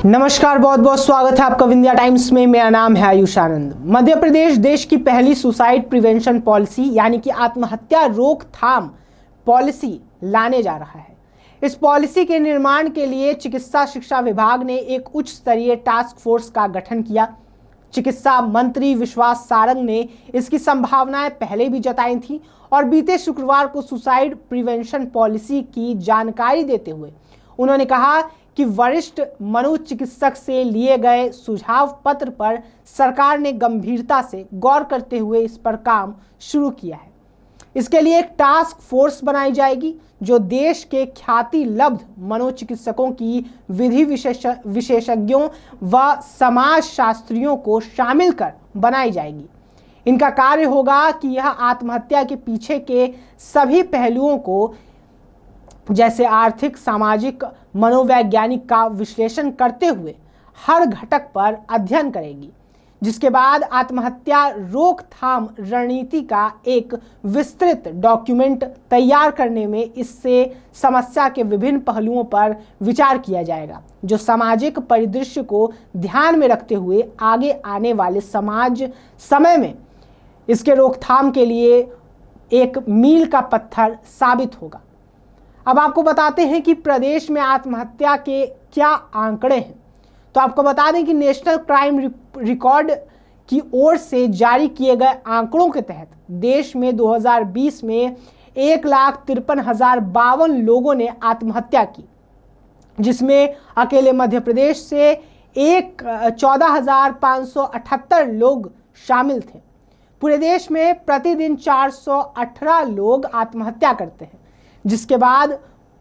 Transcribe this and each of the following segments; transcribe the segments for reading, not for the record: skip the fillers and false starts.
नमस्कार, बहुत बहुत स्वागत है आपका विंध्या टाइम्स में। मेरा नाम है आयुष आनंद। मध्य प्रदेश देश की पहली सुसाइड प्रिवेंशन पॉलिसी यानी कि आत्महत्या रोकथाम पॉलिसी लाने जा रहा है। इस पॉलिसी के निर्माण के लिए चिकित्सा शिक्षा विभाग ने एक उच्च स्तरीय टास्क फोर्स का गठन किया। चिकित्सा मंत्री विश्वास सारंग ने इसकी संभावनाएं पहले भी जताई थी और बीते शुक्रवार को सुसाइड प्रिवेंशन पॉलिसी की जानकारी देते हुए उन्होंने कहा कि वरिष्ठ मनोचिकित्सक से लिए गए सुझाव पत्र पर सरकार ने गंभीरता से गौर करते हुए इस पर काम शुरू किया है। इसके लिए एक टास्क फोर्स बनाई जाएगी जो देश के ख्याति लब्ध मनोचिकित्सकों की विधि विशेषज्ञों व समाज शास्त्रियों को शामिल कर बनाई जाएगी। इनका कार्य होगा कि यह आत्महत्या के पीछे के सभी पहलुओं को जैसे आर्थिक, सामाजिक, मनोवैज्ञानिक का विश्लेषण करते हुए हर घटक पर अध्ययन करेगी, जिसके बाद आत्महत्या रोकथाम रणनीति का एक विस्तृत डॉक्यूमेंट तैयार करने में इससे समस्या के विभिन्न पहलुओं पर विचार किया जाएगा, जो सामाजिक परिदृश्य को ध्यान में रखते हुए आगे आने वाले समय में इसके रोकथाम के लिए एक मील का पत्थर साबित होगा। अब आपको बताते हैं कि प्रदेश में आत्महत्या के क्या आंकड़े हैं। तो आपको बता दें कि नेशनल क्राइम रिकॉर्ड की ओर से जारी किए गए आंकड़ों के तहत देश में 2020 में 1,53,052 लोगों ने आत्महत्या की, जिसमें अकेले मध्य प्रदेश से 14,578 लोग शामिल थे। पूरे देश में प्रतिदिन 418 लोग आत्महत्या करते हैं, जिसके बाद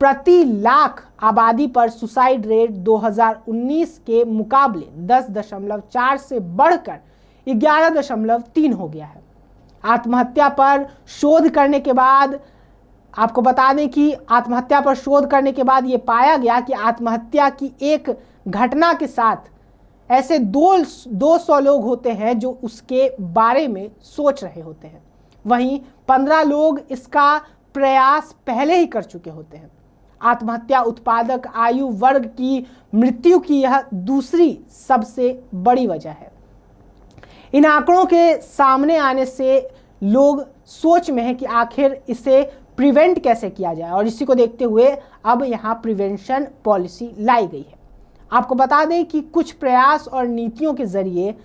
प्रति लाख आबादी पर सुसाइड रेट 2019 के मुकाबले 10.4 से बढ़कर 11.3 हो गया है। आत्महत्या पर शोध करने के बाद आपको बता दें कि आत्महत्या पर शोध करने के बाद ये पाया गया कि आत्महत्या की एक घटना के साथ ऐसे 200 लोग होते हैं जो उसके बारे में सोच रहे होते हैं। वहीं 15 लोग इसका प्रयास पहले ही कर चुके होते हैं। आत्महत्या उत्पादक आयु वर्ग की मृत्यु की यह दूसरी सबसे बड़ी वजह है। इन आंकड़ों के सामने आने से लोग सोच में हैं कि आखिर इसे प्रिवेंट कैसे किया जाए, और इसी को देखते हुए अब यहाँ प्रिवेंशन पॉलिसी लाई गई है। आपको बता दें कि कुछ प्रयास और नीतियों के जरिए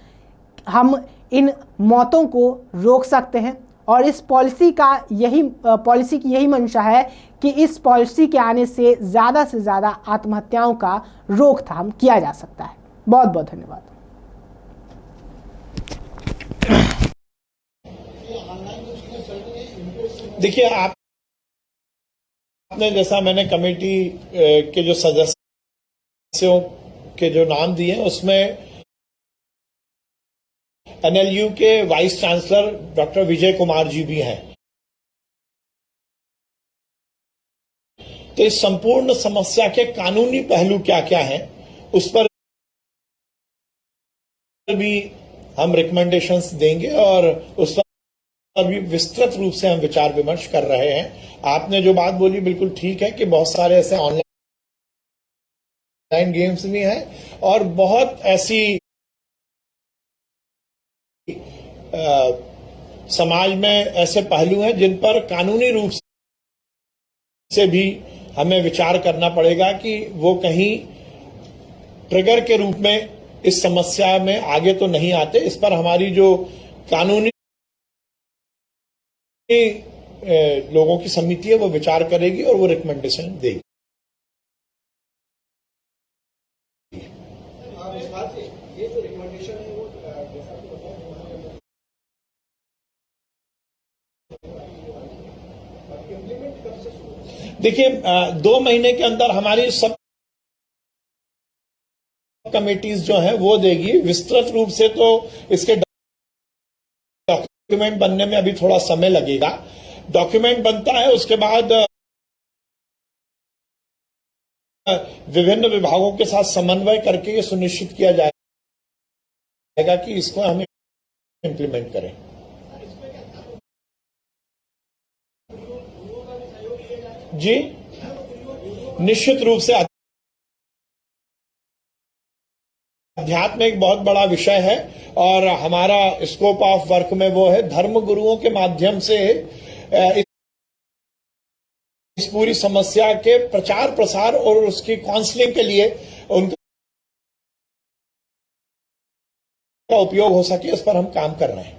हम इन मौतों को रोक सकते हैं, और इस पॉलिसी की यही मंशा है कि इस पॉलिसी के आने से ज़्यादा आत्महत्याओं का रोकथाम किया जा सकता है। बहुत बहुत धन्यवाद। देखिए, आपने जैसा मैंने कमेटी के जो सदस्यों के जो नाम दिए उसमें एनएलयू के vice chancellor doctor Vijay Kumar ji भी हैं। तो इस संपूर्ण समस्या के कानूनी पहलू क्या क्या हैं उस पर भी हम रिकमेंडेशंस देंगे और उस पर भी विस्तृत रूप से हम विचार विमर्श कर रहे हैं। आपने जो बात बोली बिल्कुल ठीक है कि बहुत सारे ऐसे ऑनलाइन गेम्स भी हैं और बहुत ऐसी समाज में ऐसे पहलू हैं जिन पर कानूनी रूप से भी हमें विचार करना पड़ेगा कि वो कहीं ट्रिगर के रूप में इस समस्या में आगे तो नहीं आते। इस पर हमारी जो कानूनी लोगों की समिति है वो विचार करेगी और वो रिकमेंडेशन देगी। देखिए, 2 महीने के अंदर हमारी सब कमेटीज जो है वो देगी विस्तृत रूप से। तो इसके डॉक्यूमेंट बनने में अभी थोड़ा समय लगेगा। डॉक्यूमेंट बनता है, उसके बाद विभिन्न विभागों के साथ समन्वय करके ये सुनिश्चित किया जाएगा कि इसको हम इम्प्लीमेंट करें। जी, निश्चित रूप से अध्यात्म एक बहुत बड़ा विषय है और हमारा स्कोप ऑफ वर्क में वो है धर्म गुरुओं के माध्यम से इस पूरी समस्या के प्रचार प्रसार और उसकी काउंसलिंग के लिए उनका उपयोग हो सके, इस पर हम काम कर रहे हैं।